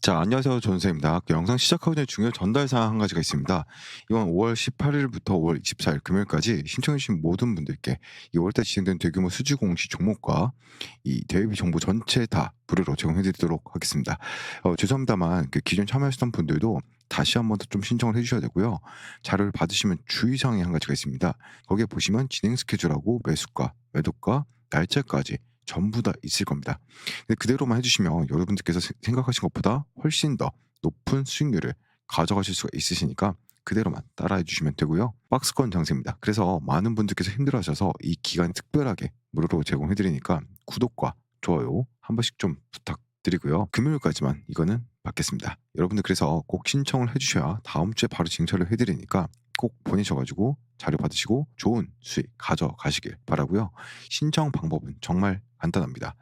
자, 안녕하세요. 존쌤입니다. 영상 시작하기 전에 중요한 전달 사항 한 가지가 있습니다. 이번 5월 18일부터 5월 24일 금요일까지 신청해주신 모든 분들께 2월달 진행된 대규모 수지 공시 종목과 이 대회비 정보 전체 다 무료로 제공해드리도록 하겠습니다. 죄송합니다만 기존 참여하셨던 분들도 다시 한 번 더 좀 신청을 해주셔야 되고요. 자료를 받으시면 주의사항이 한 가지가 있습니다. 거기에 보시면 진행 스케줄하고 매수가, 매도가, 날짜까지 전부 다 있을 겁니다. 근데 그대로만 해주시면 여러분들께서 생각하신 것보다 훨씬 더 높은 수익률을 가져가실 수가 있으시니까 그대로만 따라해 주시면 되고요. 박스권 장세입니다. 그래서 많은 분들께서 힘들어하셔서 이 기간에 특별하게 무료로 제공해 드리니까 구독과 좋아요 한 번씩 좀 부탁드리고요. 금요일까지만 이거는 받겠습니다. 여러분들 그래서 꼭 신청을 해 주셔야 다음 주에 바로 징처를 해 드리니까 꼭 보내셔 가지고 자료 받으시고 좋은 수익 가져가시길 바라고요. 신청 방법은 정말 간단합니다.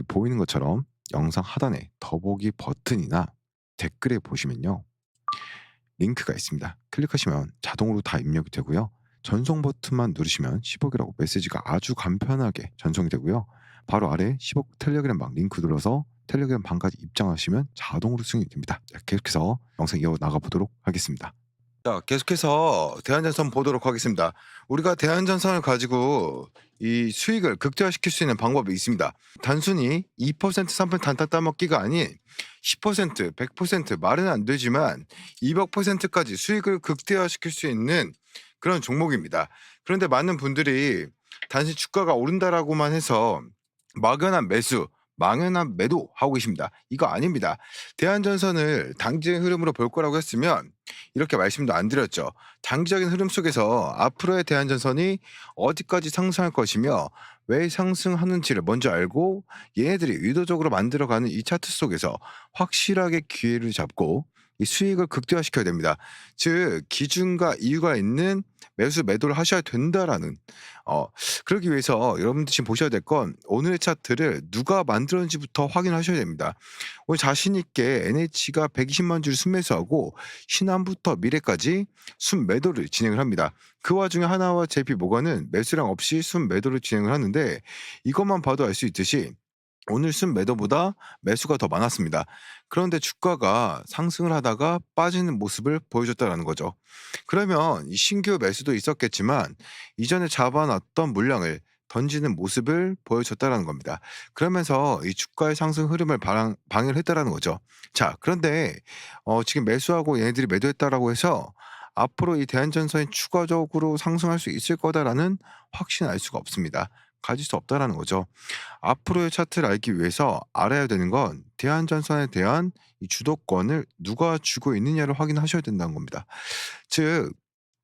보이는 것처럼 영상 하단에 더보기 버튼이나 댓글에 보시면요. 링크가 있습니다. 클릭하시면 자동으로 다 입력이 되고요. 전송 버튼만 누르시면 10억이라고 메시지가 아주 간편하게 전송이 되고요. 바로 아래 10억 텔레그램 방 링크 눌러서 텔레그램 방까지 입장하시면 자동으로 승인이 됩니다. 자, 계속해서 영상 이어나가 보도록 하겠습니다. 자, 계속해서 대한전선 보도록 하겠습니다. 우리가 대한전선을 가지고 이 수익을 극대화시킬 수 있는 방법이 있습니다. 단순히 2% 3% 단타 따먹기가 아닌 10%, 100% 말은 안 되지만 200%까지 수익을 극대화시킬 수 있는 그런 종목입니다. 그런데 많은 분들이 단순히 주가가 오른다라고만 해서 막연한 매수, 망연한 매도 하고 계십니다. 이거 아닙니다. 대한전선을 당지의 흐름으로 볼 거라고 했으면 이렇게 말씀도 안 드렸죠. 장기적인 흐름 속에서 앞으로의 대한전선이 어디까지 상승할 것이며 왜 상승하는지를 먼저 알고 얘네들이 의도적으로 만들어가는 이 차트 속에서 확실하게 기회를 잡고 이 수익을 극대화시켜야 됩니다. 즉 기준과 이유가 있는 매수 매도를 하셔야 된다라는 그러기 위해서 여러분들 지금 보셔야 될 건 오늘의 차트를 누가 만들었는지부터 확인하셔야 됩니다. 오늘 자신 있게 NH가 120만 주를 순매수하고 신한부터 미래까지 순매도를 진행을 합니다. 그 와중에 하나와 JP모건은 매수량 없이 순매도를 진행을 하는데 이것만 봐도 알 수 있듯이 오늘 순매도보다 매수가 더 많았습니다. 그런데 주가가 상승을 하다가 빠지는 모습을 보여줬다라는 거죠. 그러면 이 신규 매수도 있었겠지만 이전에 잡아놨던 물량을 던지는 모습을 보여줬다라는 겁니다. 그러면서 이 주가의 상승 흐름을 방해를 했다라는 거죠. 자, 그런데 지금 매수하고 얘네들이 매도했다라고 해서 앞으로 이 대한전선이 추가적으로 상승할 수 있을 거다라는 확신을 알 수가 없습니다. 가질 수 없다라는 거죠. 앞으로의 차트를 알기 위해서 알아야 되는 건 대한전선에 대한 이 주도권을 누가 쥐고 있느냐를 확인하셔야 된다는 겁니다. 즉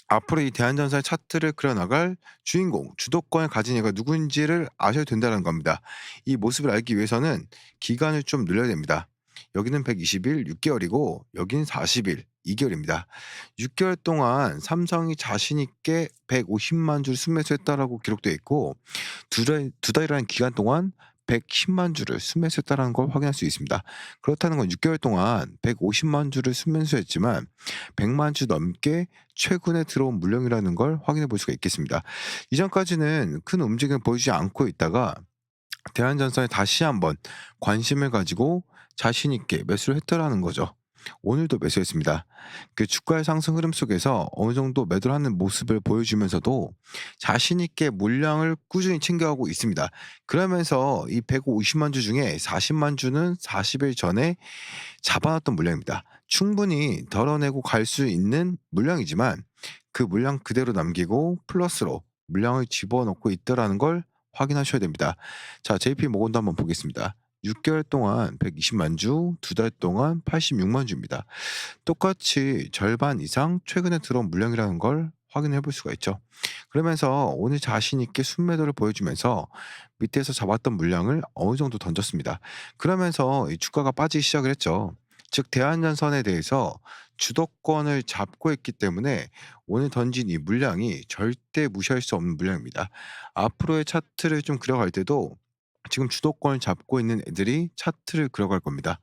앞으로 이 대한전선의 차트를 그려나갈 주인공, 주도권을 가진 이가 누구인지를 아셔야 된다는 겁니다. 이 모습을 알기 위해서는 기간을 좀 늘려야 됩니다. 여기는 120일 6개월이고 여기는 40일 2개월입니다. 6개월 동안 삼성이 자신 있게 150만 주를 순매수했다라고 기록되어 있고 두 달이라는 기간 동안 110만 주를 순매수했다라는 걸 확인할 수 있습니다. 그렇다는 건 6개월 동안 150만 주를 순매수했지만 100만 주 넘게 최근에 들어온 물량이라는 걸 확인해 볼 수가 있겠습니다. 이전까지는 큰 움직임을 보이지 않고 있다가 대한전선에 다시 한번 관심을 가지고 자신 있게 매수를 했더라는 거죠. 오늘도 매수했습니다. 주가의 상승 흐름 속에서 어느 정도 매도를 하는 모습을 보여주면서도 자신 있게 물량을 꾸준히 챙겨가고 있습니다. 그러면서 이 150만 주 중에 40만 주는 40일 전에 잡아놨던 물량입니다. 충분히 덜어내고 갈 수 있는 물량이지만 그 물량 그대로 남기고 플러스로 물량을 집어넣고 있다라는 걸 확인하셔야 됩니다. 자, JP모건도 한번 보겠습니다. 6개월 동안 120만 주, 두 달 동안 86만 주입니다. 똑같이 절반 이상 최근에 들어온 물량이라는 걸 확인해 볼 수가 있죠. 그러면서 오늘 자신 있게 순매도를 보여주면서 밑에서 잡았던 물량을 어느 정도 던졌습니다. 그러면서 이 주가가 빠지기 시작을 했죠. 즉 대한전선에 대해서 주도권을 잡고 있기 때문에 오늘 던진 이 물량이 절대 무시할 수 없는 물량입니다. 앞으로의 차트를 좀 그려갈 때도 지금 주도권을 잡고 있는 애들이 차트를 그려갈 겁니다.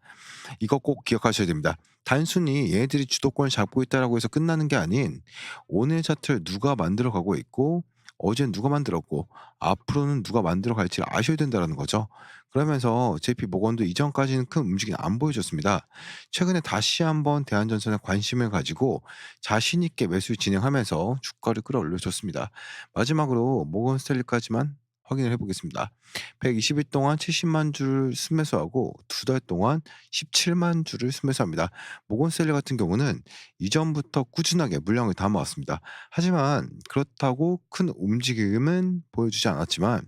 이거 꼭 기억하셔야 됩니다. 단순히 얘네들이 주도권을 잡고 있다라고 해서 끝나는 게 아닌 오늘 차트를 누가 만들어 가고 있고 어젠 누가 만들었고 앞으로는 누가 만들어 갈지를 아셔야 된다라는 거죠. 그러면서 JP 모건도 이전까지는 큰 움직임 안 보여줬습니다. 최근에 다시 한번 대한전선에 관심을 가지고 자신 있게 매수 진행하면서 주가를 끌어올려 줬습니다. 마지막으로 모건 스탠리까지만 확인을 해 보겠습니다. 120일 동안 70만 주를 순매수하고 두 달 동안 17만 주를 순매수합니다. 모건 스탠리 같은 경우는 이전부터 꾸준하게 물량을 담아 왔습니다. 하지만 그렇다고 큰 움직임은 보여주지 않았지만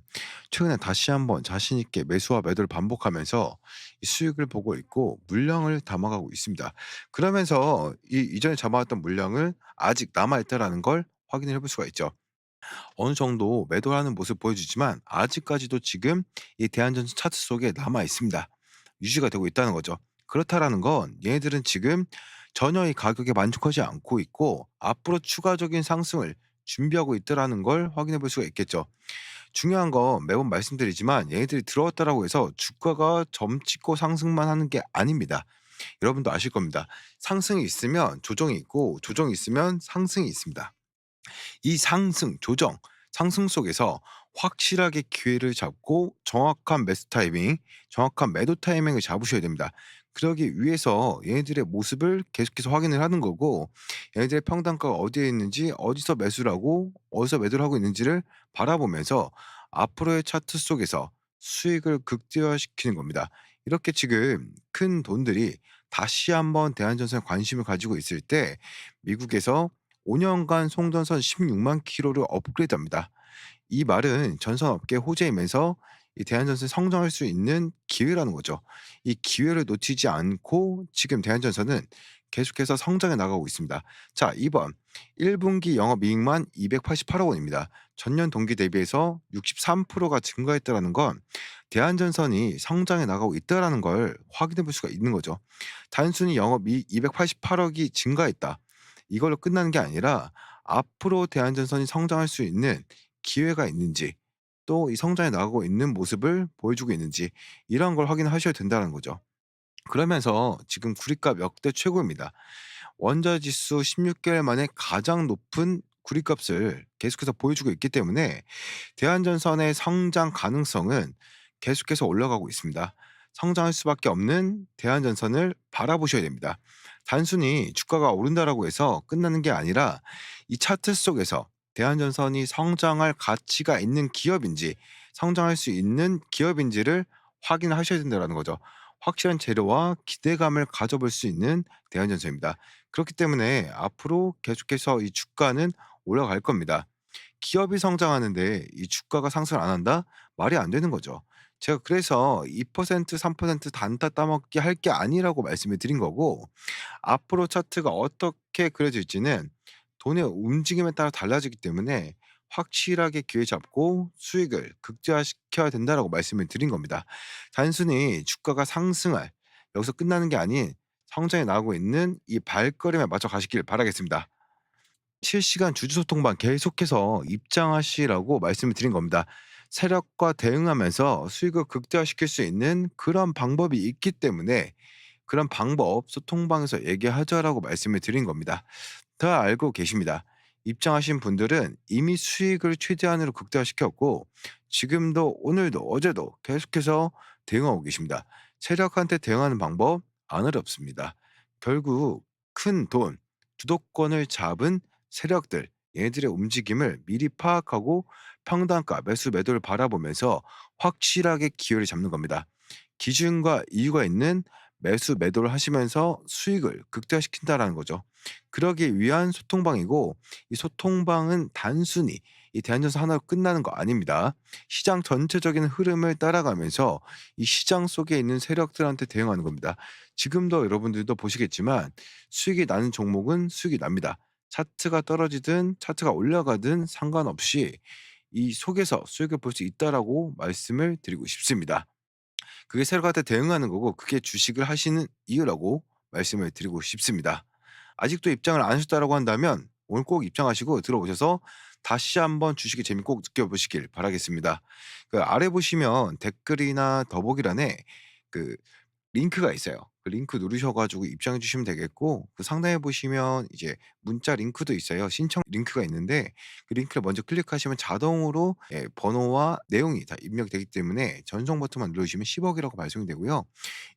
최근에 다시 한번 자신 있게 매수와 매도를 반복하면서 이 수익을 보고 있고 물량을 담아가고 있습니다. 그러면서 이 이전에 잡아왔던 물량을 아직 남아 있다라는 걸 확인을 해볼 수가 있죠. 어느 정도 매도하는 모습 보여주지만 아직까지도 지금 이 대한전선 차트 속에 남아 있습니다. 유지가 되고 있다는 거죠. 그렇다라는 건 얘네들은 지금 전혀 이 가격에 만족하지 않고 있고 앞으로 추가적인 상승을 준비하고 있다라는 걸 확인해 볼 수가 있겠죠. 중요한 건 매번 말씀드리지만 얘네들이 들어왔다라고 해서 주가가 점 찍고 상승만 하는 게 아닙니다. 여러분도 아실 겁니다. 상승이 있으면 조정이 있고 조정이 있으면 상승이 있습니다. 이 상승, 조정, 상승 속에서 확실하게 기회를 잡고 정확한 매수 타이밍, 정확한 매도 타이밍을 잡으셔야 됩니다. 그러기 위해서 얘네들의 모습을 계속해서 확인을 하는 거고 얘네들의 평단가가 어디에 있는지 어디서 매수를 하고 어디서 매도를 하고 있는지를 바라보면서 앞으로의 차트 속에서 수익을 극대화시키는 겁니다. 이렇게 지금 큰 돈들이 다시 한번 대한전선에 관심을 가지고 있을 때 미국에서 5 년간 송전선 16만 킬로를 업그레이드합니다. 이 말은 전선업계 호재이면서 이 대한전선이 성장할 수 있는 기회라는 거죠. 이 기회를 놓치지 않고 지금 대한전선은 계속해서 성장해 나가고 있습니다. 자, 이번 1분기 영업이익만 288억 원입니다. 전년 동기 대비해서 63%가 증가했다라는 건 대한전선이 성장해 나가고 있다라는 걸 확인해 볼 수가 있는 거죠. 단순히 영업이익 288억이 증가했다. 이걸로 끝나는 게 아니라 앞으로 대한전선이 성장할 수 있는 기회가 있는지 또 이 성장해 나가고 있는 모습을 보여주고 있는지 이런 걸 확인하셔야 된다는 거죠. 그러면서 지금 구리값 역대 최고입니다. 원자지수 16개월 만에 가장 높은 구리값을 계속해서 보여주고 있기 때문에 대한전선의 성장 가능성은 계속해서 올라가고 있습니다. 성장할 수밖에 없는 대한전선을 바라보셔야 됩니다. 단순히 주가가 오른다라고 해서 끝나는 게 아니라 이 차트 속에서 대한전선이 성장할 가치가 있는 기업인지 성장할 수 있는 기업인지를 확인하셔야 된다는 거죠. 확실한 재료와 기대감을 가져볼 수 있는 대한전선입니다. 그렇기 때문에 앞으로 계속해서 이 주가는 올라갈 겁니다. 기업이 성장하는데 이 주가가 상승을 안 한다? 말이 안 되는 거죠. 제가 그래서 2% 3% 단타 따먹기 할 게 아니라고 말씀을 드린 거고 앞으로 차트가 어떻게 그려질지는 돈의 움직임에 따라 달라지기 때문에 확실하게 기회 잡고 수익을 극대화시켜야 된다라고 말씀을 드린 겁니다. 단순히 주가가 상승할 여기서 끝나는 게 아닌 성장해 나가고 있는 이 발걸음에 맞춰 가시길 바라겠습니다. 실시간 주주 소통방 계속해서 입장하시라고 말씀을 드린 겁니다. 세력과 대응하면서 수익을 극대화시킬 수 있는 그런 방법이 있기 때문에 그런 방법 소통방에서 얘기하자라고 말씀을 드린 겁니다. 다 알고 계십니다. 입장하신 분들은 이미 수익을 최대한으로 극대화시켰고 지금도 오늘도 어제도 계속해서 대응하고 계십니다. 세력한테 대응하는 방법 안 어렵습니다. 결국 큰 돈, 주도권을 잡은 세력들 얘네들의 움직임을 미리 파악하고 평단가 매수 매도를 바라보면서 확실하게 기회를 잡는 겁니다. 기준과 이유가 있는 매수 매도를 하시면서 수익을 극대화시킨다라는 거죠. 그러기 위한 소통방이고 이 소통방은 단순히 이 대한전선 하나로 끝나는 거 아닙니다. 시장 전체적인 흐름을 따라가면서 이 시장 속에 있는 세력들한테 대응하는 겁니다. 지금도 여러분들도 보시겠지만 수익이 나는 종목은 수익이 납니다. 차트가 떨어지든 차트가 올라가든 상관없이 이 속에서 수익을 볼 수 있다라고 말씀을 드리고 싶습니다. 그게 세력한테 대응하는 거고 그게 주식을 하시는 이유라고 말씀을 드리고 싶습니다. 아직도 입장을 안 하셨다라고 한다면 오늘 꼭 입장하시고 들어오셔서 다시 한번 주식의 재미 꼭 느껴보시길 바라겠습니다. 그 아래 보시면 댓글이나 더보기란에 그 링크가 있어요. 그 그 링크 누르셔 가지고 입장해 주시면 되겠고, 그 상단에 보시면 이제 문자 링크도 있어요. 신청 링크가 있는데 그 링크를 먼저 클릭하시면 자동으로 번호와 내용이 다 입력되기 때문에 전송 버튼만 누르시면 10억이라고 발송이 되고요.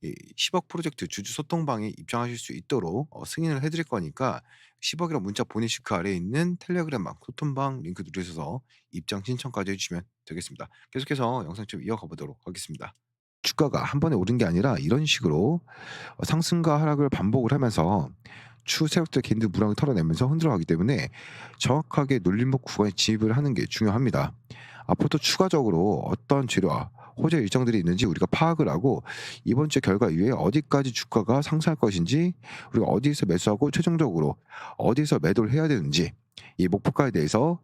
이 10억 프로젝트 주주 소통방에 입장하실 수 있도록 승인을 해 드릴 거니까 10억이라고 문자 보내실 그 아래에 있는 텔레그램방 소통방 링크 누르셔서 입장 신청까지 해 주시면 되겠습니다. 계속해서 영상 좀 이어가 보도록 하겠습니다. 주가가 한 번에 오른 게 아니라 이런 식으로 상승과 하락을 반복을 하면서 추후 세력들 개인들 물량을 털어내면서 흔들어가기 때문에 정확하게 눌림목 구간에 진입을 하는 게 중요합니다. 앞으로 또 추가적으로 어떤 재료와 호재 일정들이 있는지 우리가 파악을 하고 이번 주 결과 이후에 어디까지 주가가 상승할 것인지, 우리가 어디에서 매수하고 최종적으로 어디서 매도를 해야 되는지, 이 목표가에 대해서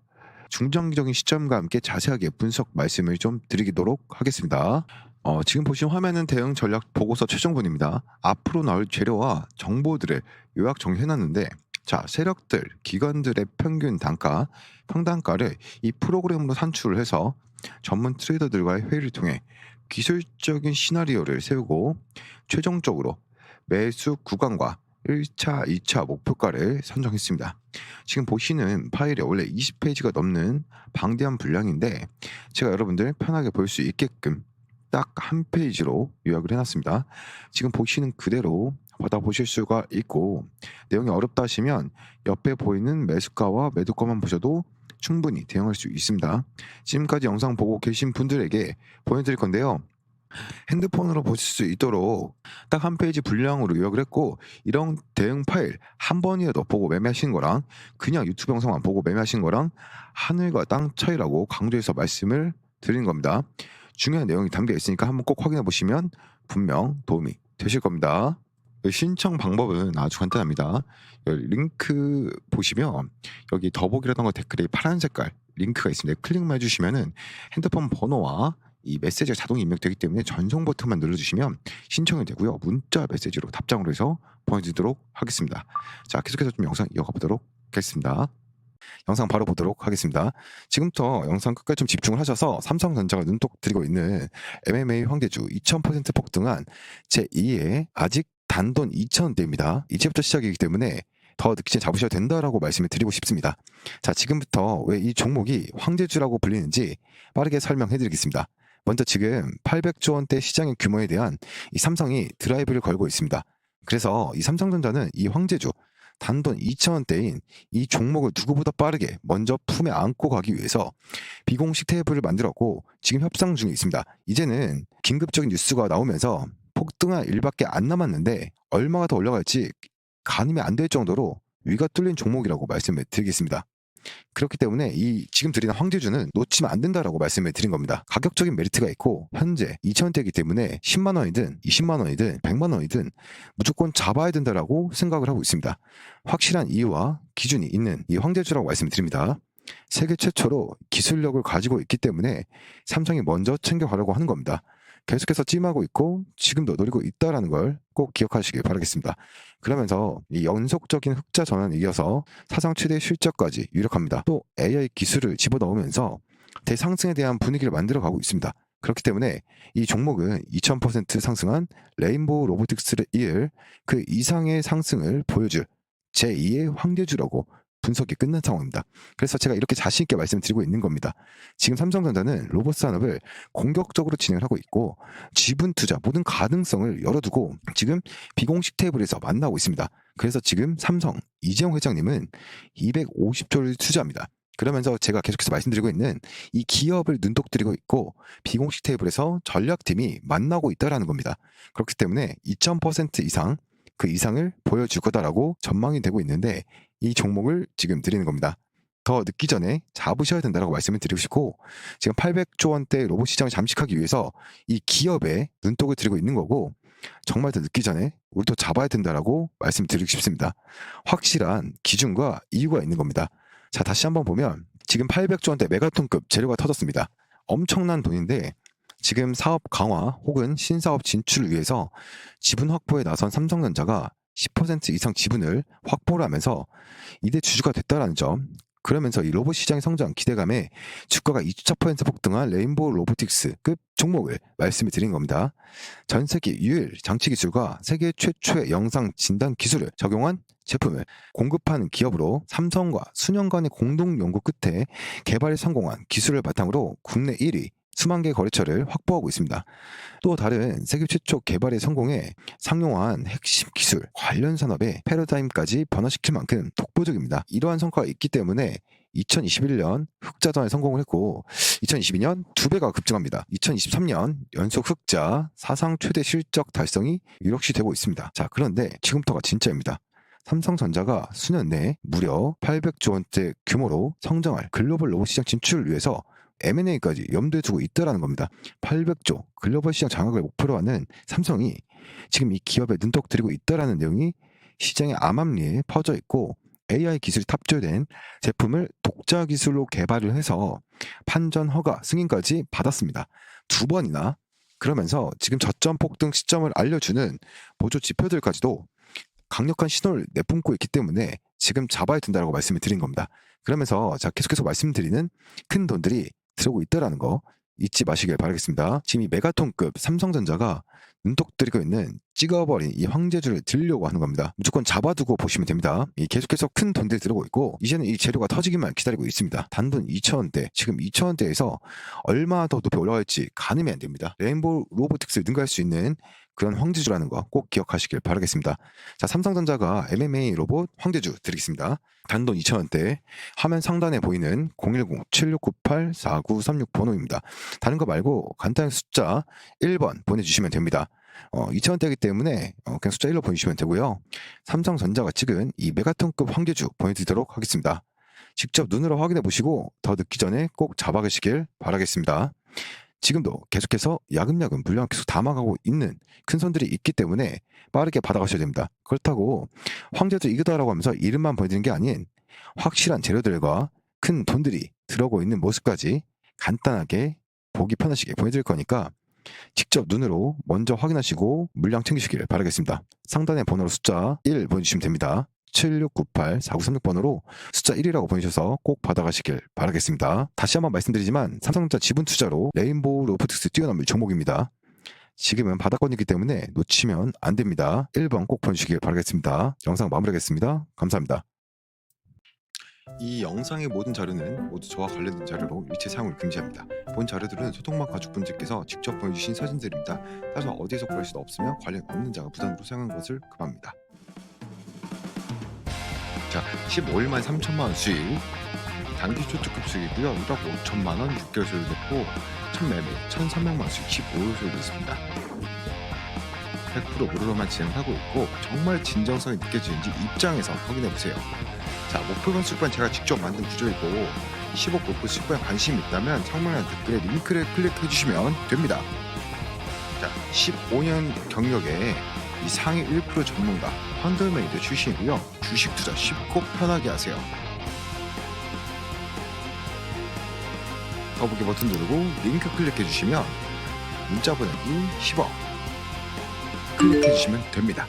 중장기적인 시점과 함께 자세하게 분석 말씀을 좀 드리도록 하겠습니다. 지금 보시는 화면은 대응 전략 보고서 최종본입니다. 앞으로 나올 재료와 정보들을 요약 정리해놨는데, 자, 세력들, 기관들의 평균 단가, 평단가를 이 프로그램으로 산출을 해서 전문 트레이더들과의 회의를 통해 기술적인 시나리오를 세우고 최종적으로 매수 구간과 1차, 2차 목표가를 선정했습니다. 지금 보시는 파일이 원래 20페이지가 넘는 방대한 분량인데 제가 여러분들 편하게 볼 수 있게끔 딱 한 페이지로 요약을 해놨습니다. 지금 보시는 그대로 받아보실 수가 있고, 내용이 어렵다 하시면 옆에 보이는 매수가와 매도가만 보셔도 충분히 대응할 수 있습니다. 지금까지 영상 보고 계신 분들에게 보여드릴 건데요. 핸드폰으로 보실 수 있도록 딱 한 페이지 분량으로 요약을 했고, 이런 대응 파일 한 번이라도 보고 매매하시는 거랑 그냥 유튜브 영상만 보고 매매하시는 거랑 하늘과 땅 차이라고 강조해서 말씀을 드리는 겁니다. 중요한 내용이 담겨 있으니까 한번 꼭 확인해 보시면 분명 도움이 되실 겁니다. 신청 방법은 아주 간단합니다. 링크 보시면 여기 더보기라던가 댓글에 파란 색깔 링크가 있습니다. 클릭만 해주시면은 핸드폰 번호와 이 메시지가 자동 입력되기 때문에 전송 버튼만 눌러주시면 신청이 되고요. 문자 메시지로 답장으로 해서 보내드리도록 하겠습니다. 자, 계속해서 좀 영상 이어가 보도록 하겠습니다. 영상 바로 보도록 하겠습니다. 지금부터 영상 끝까지 좀 집중을 하셔서 삼성전자가 눈독 들이고 있는 MMA 황대주 2000% 폭등한 제2의 아직 단돈 2,000원대입니다. 이제부터 시작이기 때문에 더 늦기 전에 잡으셔야 된다라고 말씀을 드리고 싶습니다. 자, 지금부터 왜 이 종목이 황제주라고 불리는지 빠르게 설명해 드리겠습니다. 먼저 지금 800조 원대 시장의 규모에 대한 이 삼성이 드라이브를 걸고 있습니다. 그래서 이 삼성전자는 이 황제주 단돈 2,000원대인 이 종목을 누구보다 빠르게 먼저 품에 안고 가기 위해서 비공식 테이블을 만들었고 지금 협상 중에 있습니다. 이제는 긴급적인 뉴스가 나오면서 폭등할 일밖에 안 남았는데 얼마가 더 올라갈지 가늠이 안 될 정도로 위가 뚫린 종목이라고 말씀을 드리겠습니다. 그렇기 때문에 이 지금 드리는 황제주는 놓치면 안 된다라고 말씀을 드린 겁니다. 가격적인 메리트가 있고 현재 2,000원대이기 때문에 10만 원이든 20만 원이든 100만 원이든 무조건 잡아야 된다라고 생각을 하고 있습니다. 확실한 이유와 기준이 있는 이 황제주라고 말씀을 드립니다. 세계 최초로 기술력을 가지고 있기 때문에 삼성이 먼저 챙겨가려고 하는 겁니다. 계속해서 찜하고 있고 지금도 노리고 있다는 걸 꼭 기억하시길 바라겠습니다. 그러면서 이 연속적인 흑자 전환에 이어서 사상 최대 실적까지 유력합니다. 또 AI 기술을 집어넣으면서 대상승에 대한 분위기를 만들어가고 있습니다. 그렇기 때문에 이 종목은 2000% 상승한 레인보우 로보틱스를 이을 그 이상의 상승을 보여줄 제2의 황제주라고 분석이 끝난 상황입니다. 그래서 제가 이렇게 자신 있게 말씀드리고 있는 겁니다. 지금 삼성전자는 로봇 산업을 공격적으로 진행을 하고 있고 지분 투자 모든 가능성을 열어두고 지금 비공식 테이블에서 만나고 있습니다. 그래서 지금 삼성 이재용 회장님은 250조를 투자합니다. 그러면서 제가 계속해서 말씀드리고 있는 이 기업을 눈독 들이고 있고 비공식 테이블에서 전략팀이 만나고 있다는 겁니다. 그렇기 때문에 2000% 이상 그 이상을 보여줄 거다라고 전망이 되고 있는데 이 종목을 지금 드리는 겁니다. 더 늦기 전에 잡으셔야 된다고 말씀을 드리고 싶고 지금 800조 원대 로봇 시장을 잠식하기 위해서 이 기업에 눈독을 들이고 있는 거고 정말 더 늦기 전에 우리도 잡아야 된다라고 말씀드리고 싶습니다. 확실한 기준과 이유가 있는 겁니다. 자, 다시 한번 보면 지금 800조 원대 메가톤급 재료가 터졌습니다. 엄청난 돈인데 지금 사업 강화 혹은 신사업 진출을 위해서 지분 확보에 나선 삼성전자가 10% 이상 지분을 확보를 하면서 이대 주주가 됐다는 점, 그러면서 이 로봇 시장의 성장 기대감에 주가가 2.4% 폭등한 레인보우 로보틱스급 종목을 말씀을 드린 겁니다. 전 세계 유일 장치 기술과 세계 최초의 영상 진단 기술을 적용한 제품을 공급하는 기업으로 삼성과 수년간의 공동 연구 끝에 개발에 성공한 기술을 바탕으로 국내 1위 수만 개 거래처를 확보하고 있습니다. 또 다른 세계 최초 개발에 성공해 상용화한 핵심 기술 관련 산업의 패러다임까지 변화시킬 만큼 독보적입니다. 이러한 성과가 있기 때문에 2021년 흑자전에 성공을 했고 2022년 2배가 급증합니다. 2023년 연속 흑자 사상 최대 실적 달성이 이력시되고 있습니다. 자, 그런데 지금부터가 진짜입니다. 삼성전자가 수년 내에 무려 800조 원대 규모로 성장할 글로벌 로봇 시장 진출을 위해서 M&A까지 염두에 두고 있다라는 겁니다. 800조 글로벌 시장 장악을 목표로 하는 삼성이 지금 이 기업에 눈독 들이고 있다라는 내용이 시장의 암암리에 퍼져 있고 AI 기술이 탑재된 제품을 독자 기술로 개발을 해서 판전 허가 승인까지 받았습니다. 2번이나. 그러면서 지금 저점 폭등 시점을 알려주는 보조 지표들까지도 강력한 신호를 내뿜고 있기 때문에 지금 잡아야 된다고 말씀을 드린 겁니다. 그러면서 계속해서 말씀드리는 큰 돈들이 들어오고 있다는 거 잊지 마시길 바라겠습니다. 지금 이 메가톤급 삼성전자가 눈독 들이고 있는 찍어버린 이 황제주를 들려고 하는 겁니다. 무조건 잡아두고 보시면 됩니다. 계속해서 큰 돈들이 들어오고 있고 이제는 이 재료가 터지기만 기다리고 있습니다. 단돈 2,000원대, 지금 2,000원대에서 얼마 더 높이 올라갈지 가늠이 안 됩니다. 레인보우 로보틱스를 능가할 수 있는 그런 황제주라는 거 꼭 기억하시길 바라겠습니다. 자, 삼성전자가 MMA 로봇 황제주 드리겠습니다. 단돈 2,000원대, 화면 상단에 보이는 010-7698-4936 번호입니다. 다른 거 말고 간단히 숫자 1번 보내주시면 됩니다. 2,000원대이기 때문에 그냥 숫자 1로 보내주시면 되고요. 삼성전자가 찍은 이 메가톤급 황제주 보내드리도록 하겠습니다. 직접 눈으로 확인해 보시고 더 늦기 전에 꼭 잡아가시길 바라겠습니다. 지금도 계속해서 야금야금 물량을 계속 담아가고 있는 큰 손들이 있기 때문에 빠르게 받아가셔야 됩니다. 그렇다고 황제주 이거다라고 하면서 이름만 보여드리는 게 아닌 확실한 재료들과 큰 돈들이 들어오고 있는 모습까지 간단하게 보기 편하시게 보여드릴 거니까 직접 눈으로 먼저 확인하시고 물량 챙기시길 바라겠습니다. 상단의 번호로 숫자 1 보내주시면 됩니다. 7698-4936번호로 숫자 1이라고 보내주셔서 꼭 받아가시길 바라겠습니다. 다시 한번 말씀드리지만 삼성전자 지분 투자로 레인보우 로보틱스 뛰어넘을 종목입니다. 지금은 바닥권이기 때문에 놓치면 안 됩니다. 1번 꼭 보내주시길 바라겠습니다. 영상 마무리하겠습니다. 감사합니다. 이 영상의 모든 자료는 모두 저와 관련된 자료로 일체 사용을 금지합니다. 본 자료들은 소통막 가족분들께서 직접 보내주신 사진들입니다. 따라서 어디에서 구할 수도 없으며 관련 없는 자가 부담으로 사용하는 것을 금합니다. 자, 15일 만에 3천만원 수익, 단기 초특급 수익이고요. 1억 5천만원 6개월 소요도 됐고 첫 매매 1,300만원 수익 15일 소요도 있습니다. 100% 무료로만 진행하고 있고 정말 진정성이 느껴지는지 입장에서 확인해보세요. 자, 목표건 수익반 제가 직접 만든 구조이고 10억 목표 수익반에 관심이 있다면 설명란 댓글에 링크를 클릭해주시면 됩니다. 자, 15년 경력에 이 상위 1% 전문가 펀더메이드 출신이고요. 주식 투자 쉽고 편하게 하세요. 더보기 버튼 누르고 링크 클릭해주시면 문자 보내기 10억 클릭해주시면 됩니다.